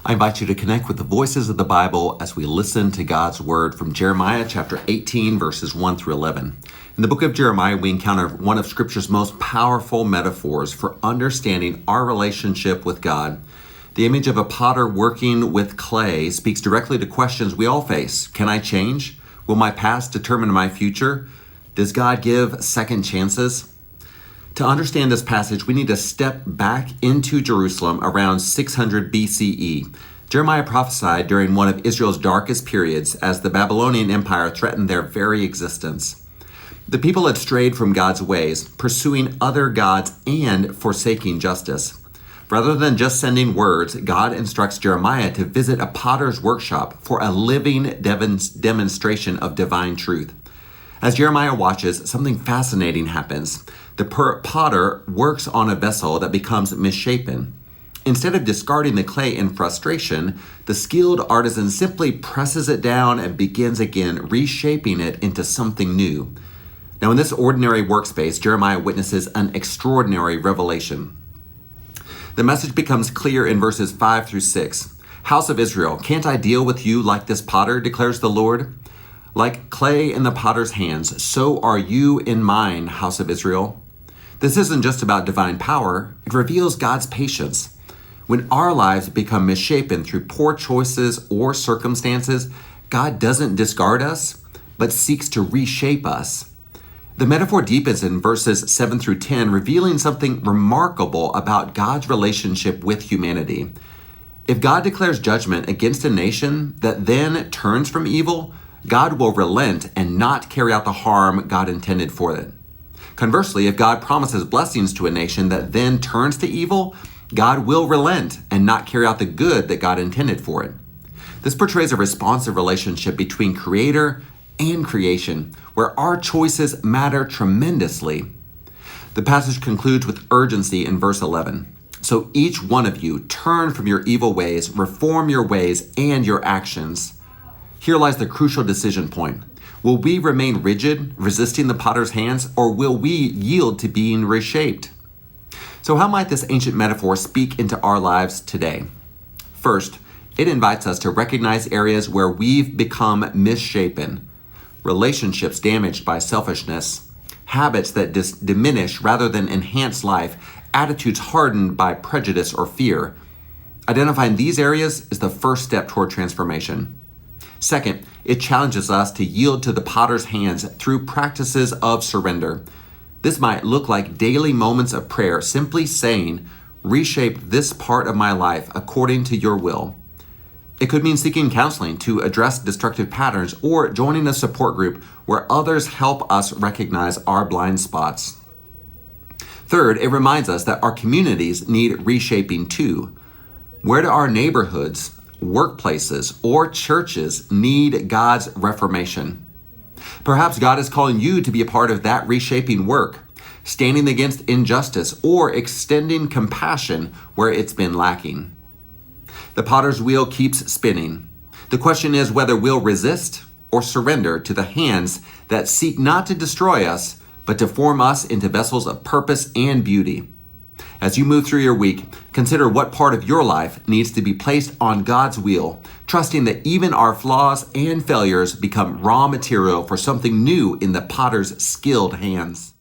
I invite you to connect with the voices of the Bible as we listen to God's word from Jeremiah chapter 18, verses 1 through 11. In the book of Jeremiah, we encounter one of Scripture's most powerful metaphors for understanding our relationship with God. The image of a potter working with clay speaks directly to questions we all face. Can I change? Will my past determine my future? Does God give second chances? To understand this passage, we need to step back into Jerusalem around 600 BCE. Jeremiah prophesied during one of Israel's darkest periods as the Babylonian Empire threatened their very existence. The people had strayed from God's ways, pursuing other gods and forsaking justice. Rather than just sending words, God instructs Jeremiah to visit a potter's workshop for a living demonstration of divine truth. As Jeremiah watches, something fascinating happens. The potter works on a vessel that becomes misshapen. Instead of discarding the clay in frustration, the skilled artisan simply presses it down and begins again, reshaping it into something new. Now, in this ordinary workspace, Jeremiah witnesses an extraordinary revelation. The message becomes clear in verses 5 through 6. House of Israel, can't I deal with you like this potter, declares the Lord? Like clay in the potter's hands, so are you in mine, house of Israel. This isn't just about divine power, it reveals God's patience. When our lives become misshapen through poor choices or circumstances, God doesn't discard us, but seeks to reshape us. The metaphor deepens in verses 7 through 10, revealing something remarkable about God's relationship with humanity. If God declares judgment against a nation that then turns from evil, God will relent and not carry out the harm God intended for it. Conversely, if God promises blessings to a nation that then turns to evil, God will relent and not carry out the good that God intended for it. This portrays a responsive relationship between Creator and creation, where our choices matter tremendously. The passage concludes with urgency in verse 11. So each one of you turn from your evil ways, reform your ways and your actions. Here lies the crucial decision point. Will we remain rigid, resisting the potter's hands, or will we yield to being reshaped? So how might this ancient metaphor speak into our lives today? First, it invites us to recognize areas where we've become misshapen, relationships damaged by selfishness, habits that diminish rather than enhance life, attitudes hardened by prejudice or fear. Identifying these areas is the first step toward transformation. Second, it challenges us to yield to the potter's hands through practices of surrender. This might look like daily moments of prayer, simply saying, reshape this part of my life according to your will. It could mean seeking counseling to address destructive patterns or joining a support group where others help us recognize our blind spots. Third, it reminds us that our communities need reshaping too. Where do our neighborhoods, workplaces, or churches need God's reformation? Perhaps God is calling you to be a part of that reshaping work, standing against injustice or extending compassion where it's been lacking. The potter's wheel keeps spinning. The question is whether we'll resist or surrender to the hands that seek not to destroy us, but to form us into vessels of purpose and beauty. As you move through your week, consider what part of your life needs to be placed on God's wheel, trusting that even our flaws and failures become raw material for something new in the potter's skilled hands.